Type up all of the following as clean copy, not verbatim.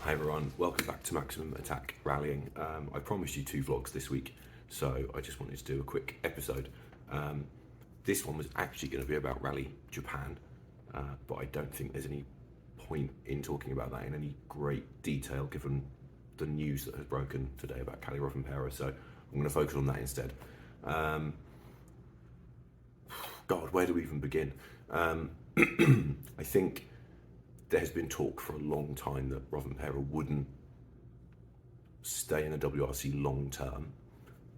Hi everyone, welcome back to Maximum Attack Rallying. I promised you 2 vlogs this week, so I just wanted to do a quick episode. This one was actually going to be about Rally Japan, but I don't think there's any point in talking about that in any great detail given the news that has broken today about Kalle Rovanperä, so I'm going to focus on that instead. God, where do we even begin? I think there has been talk for a long time that Rovanperä wouldn't stay in the WRC long term.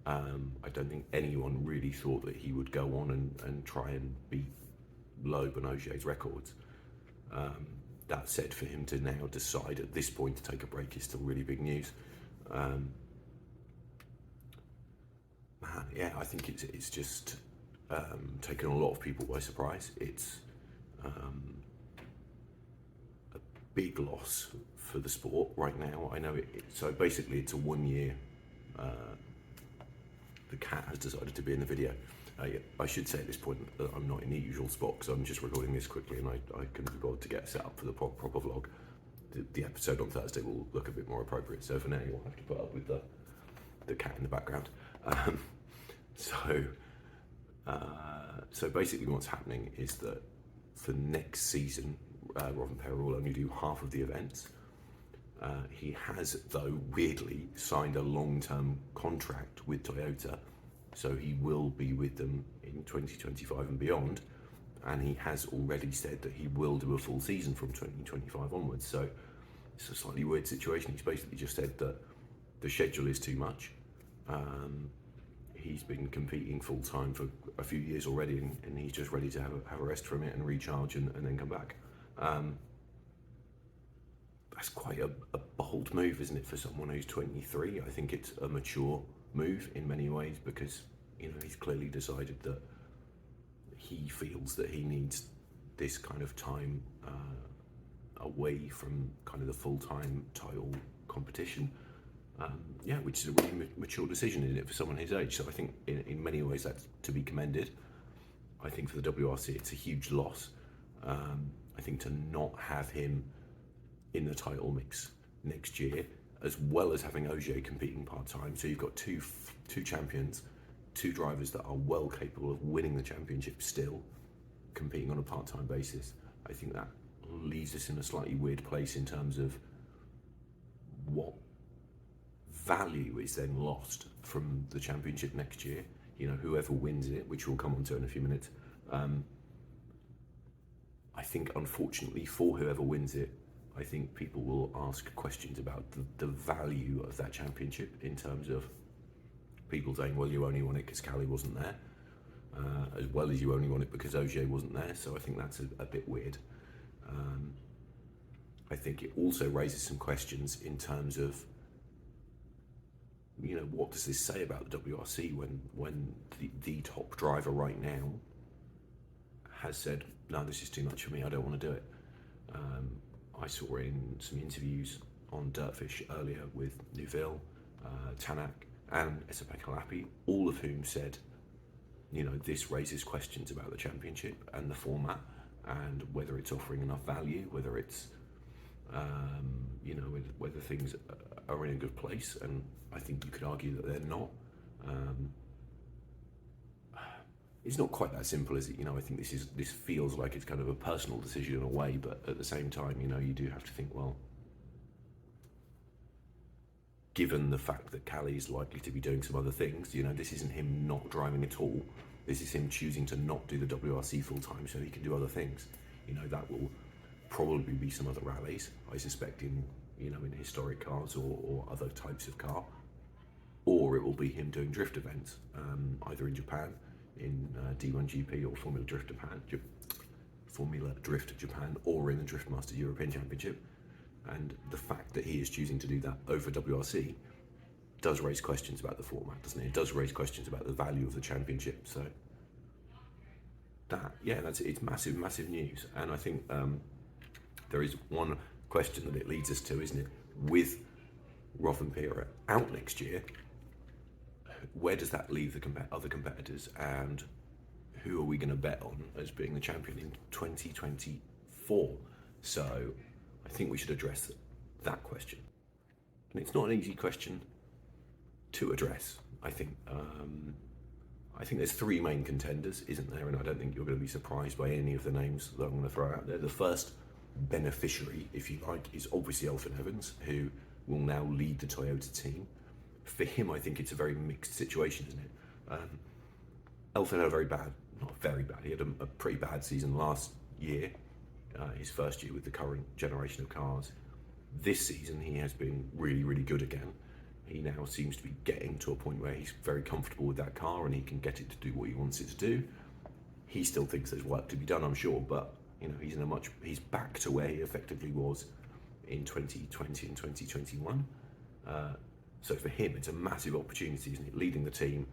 I don't think anyone really thought that he would go on and try and beat Loeb and Ogier's records. That said, for him to now decide at this point to take a break is still really big news. I think it's just taken a lot of people by surprise. It's a big loss for the sport right now. I know so basically it's a 1 year. The cat has decided to be in the video. I should say at this point that I'm not in the usual spot because I'm just recording this quickly and I couldn't be bothered to get set up for the proper vlog. The episode on Thursday will look a bit more appropriate, so for now you'll have to put up with the cat in the background. So basically what's happening is that for next season, Rovanperä will only do half of the events. He has, though, weirdly signed a long-term contract with Toyota, so he will be with them in 2025 and beyond, and he has already said that he will do a full season from 2025 onwards, so it's a slightly weird situation. He's basically just said that the schedule is too much. He's been competing full-time for a few years already, and he's just ready to have a rest from it and recharge and then come back. That's quite a bold move, isn't it, for someone who's 23? I think it's a mature move in many ways because, you know, he's clearly decided that he feels that he needs this kind of time away from kind of the full-time title competition. Which is a really mature decision, isn't it, for someone his age? So I think in many ways that's to be commended. I think for the WRC it's a huge loss. I think to not have him in the title mix next year, as well as having Ogier competing part-time, so you've got two champions, 2 drivers that are well capable of winning the championship still, competing on a part-time basis. I think that leaves us in a slightly weird place in terms of what value is then lost from the championship next year. You know, whoever wins it, which we'll come on to in a few minutes. I think, unfortunately, for whoever wins it, I think people will ask questions about the value of that championship in terms of people saying, well, you only won it because Kalle wasn't there, as well as you only won it because Ogier wasn't there. So I think that's a bit weird. I think it also raises some questions in terms of, you know, what does this say about the WRC when the top driver right now has said, no, this is too much for me, I don't want to do it. I saw in some interviews on Dirtfish earlier with Neuville, Tanak and Esapekalapi, all of whom said, you know, this raises questions about the championship and the format and whether it's offering enough value, whether it's, you know, whether things are in a good place, and I think you could argue that they're not. It's not quite that simple, is it? You know, I think this feels like it's kind of a personal decision in a way, but at the same time, you know, you do have to think, well, given the fact that Kalle is likely to be doing some other things, you know, this isn't him not driving at all. This is him choosing to not do the WRC full time so he can do other things. You know, that will probably be some other rallies, I suspect, in historic cars or other types of car, or it will be him doing drift events, either in Japan, in D1GP or Formula Drift Japan, or in the Drift Master European Championship. And the fact that he is choosing to do that over WRC does raise questions about the format, doesn't it? It does raise questions about the value of the championship. So it's massive news. And I think there is one question that it leads us to, isn't it? With Rovanperä out next year, where does that leave the other competitors, and who are we going to bet on as being the champion in 2024? So I think we should address that question. And it's not an easy question to address. I think there's three main contenders, isn't there? And I don't think you're going to be surprised by any of the names that I'm going to throw out there. The first beneficiary, if you like, is obviously Elfyn Evans, who will now lead the Toyota team. For him, I think it's a very mixed situation, isn't it? Elfyn had he had a pretty bad season last year, his first year with the current generation of cars. This season, he has been really, really good again. He now seems to be getting to a point where he's very comfortable with that car and he can get it to do what he wants it to do. He still thinks there's work to be done, I'm sure, but he's back to where he effectively was in 2020 and 2021. So for him, it's a massive opportunity, isn't it? Leading the team,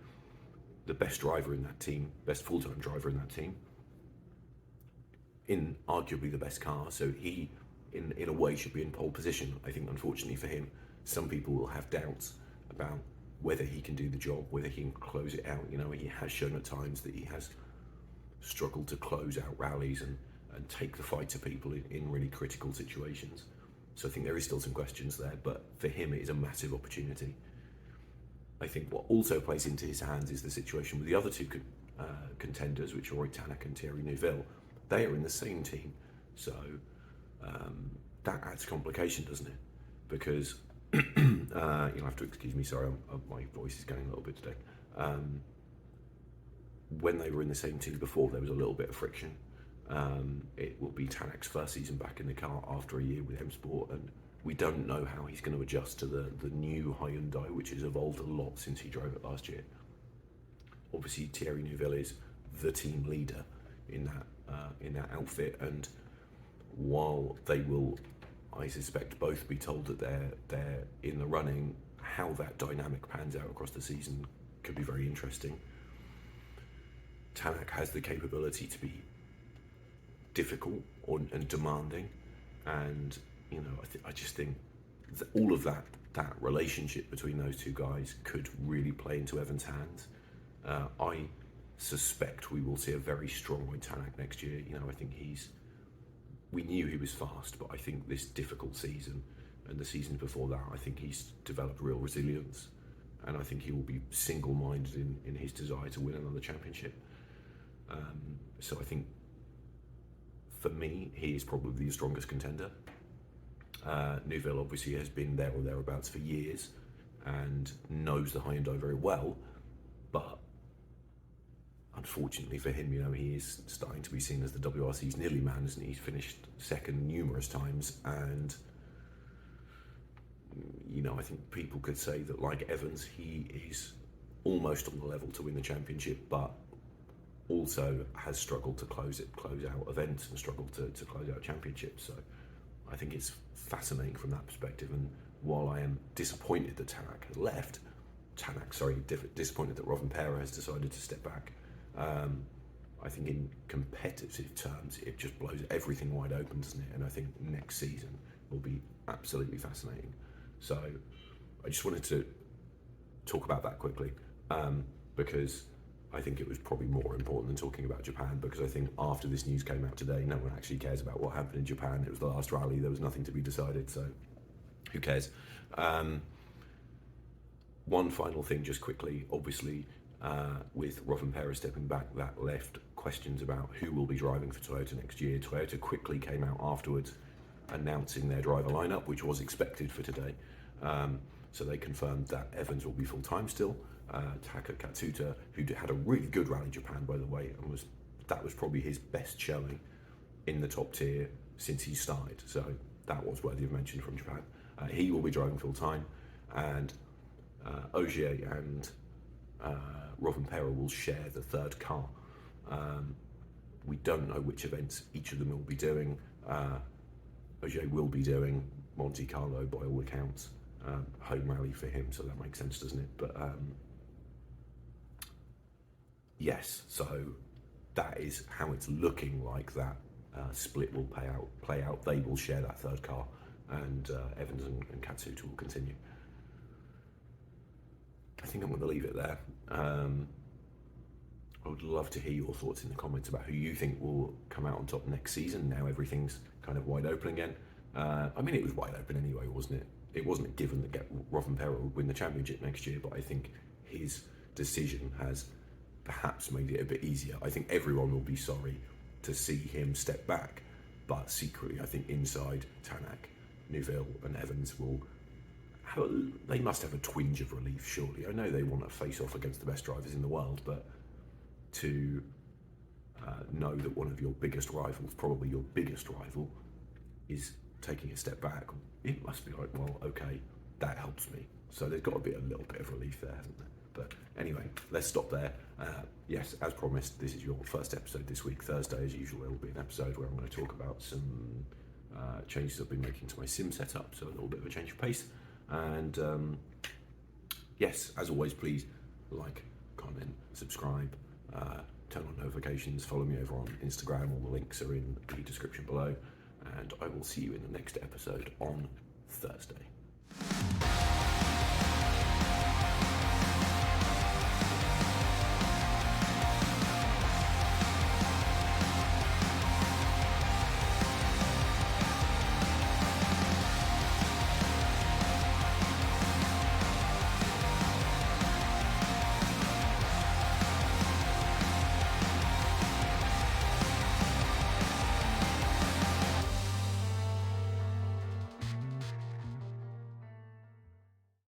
the best driver in that team, best full-time driver in that team, in arguably the best car. So he, in a way, should be in pole position. I think, unfortunately for him, some people will have doubts about whether he can do the job, whether he can close it out. He has shown at times that he has struggled to close out rallies and take the fight to people in really critical situations. So I think there is still some questions there, but for him it is a massive opportunity. I think what also plays into his hands is the situation with the other two contenders, which are Roy Tanak and Thierry Neuville. They are in the same team, so that adds complication, doesn't it? Because you'll have to excuse me, sorry, my voice is going a little bit today. When they were in the same team before, there was a little bit of friction. It will be Tanak's first season back in the car after a year with M Sport, and we don't know how he's going to adjust to the new Hyundai, which has evolved a lot since he drove it last year. Obviously, Thierry Neuville is the team leader in that outfit, and while they will, I suspect, both be told that they're in the running, how that dynamic pans out across the season could be very interesting. Tanak has the capability to be difficult and demanding, and I just think that all of that relationship between those two guys could really play into Evans' hands. I suspect we will see a very strong Roy Tanak next year. I think we knew he was fast, but I think this difficult season and the seasons before that, I think he's developed real resilience, and I think he will be single-minded in his desire to win another championship. So I think, for me, he is probably the strongest contender. Neuville obviously has been there or thereabouts for years and knows the Hyundai very well, but unfortunately for him, he is starting to be seen as the WRC's nearly man, isn't he? He's finished second numerous times, and I think people could say that, like Evans, he is almost on the level to win the championship, but also has struggled to close out events and struggled to close out championships. So I think it's fascinating from that perspective. And while I am disappointed that disappointed that Rovanperä has decided to step back, I think in competitive terms it just blows everything wide open, doesn't it? And I think next season will be absolutely fascinating. So I just wanted to talk about that quickly, because I think it was probably more important than talking about Japan, because I think after this news came out today, no one actually cares about what happened in Japan. It was the last rally, there was nothing to be decided, so who cares? One final thing just quickly, obviously, with Rovanperä stepping back, that left questions about who will be driving for Toyota next year. Toyota quickly came out afterwards announcing their driver lineup, which was expected for today. So they confirmed that Evans will be full-time still. Taka Katsuta, who had a really good rally in Japan, by the way, and that was probably his best showing in the top tier since he started. So that was worthy of mention from Japan. He will be driving full-time, and Ogier and Rovanperä will share the third car. We don't know which events each of them will be doing. Ogier will be doing Monte Carlo by all accounts. Home rally for him, so that makes sense, doesn't it? But yes, so that is how it's looking like that split will play out. They will share that third car, and Evans and Katsuta will continue. I think I'm going to leave it there. I would love to hear your thoughts in the comments about who you think will come out on top next season. Now everything's kind of wide open again. I mean, it was wide open anyway, wasn't it? It wasn't a given that Rovanperä would win the championship next year, but I think his decision has perhaps made it a bit easier. I think everyone will be sorry to see him step back, but secretly, I think inside, Tanak, Neuville, and Evans they must have a twinge of relief, surely. I know they want to face off against the best drivers in the world, but to know that one of your biggest rivals, probably your biggest rival, is taking a step back, it must be like, well, okay, that helps me. So there's got to be a little bit of relief there, hasn't there? But anyway, let's stop there. Yes, as promised, this is your first episode this week. Thursday, as usual, it will be an episode where I'm going to talk about some changes I've been making to my sim setup, so a little bit of a change of pace. And yes, as always, please like, comment, subscribe, turn on notifications, follow me over on Instagram. All the links are in the description below. And I will see you in the next episode on Thursday.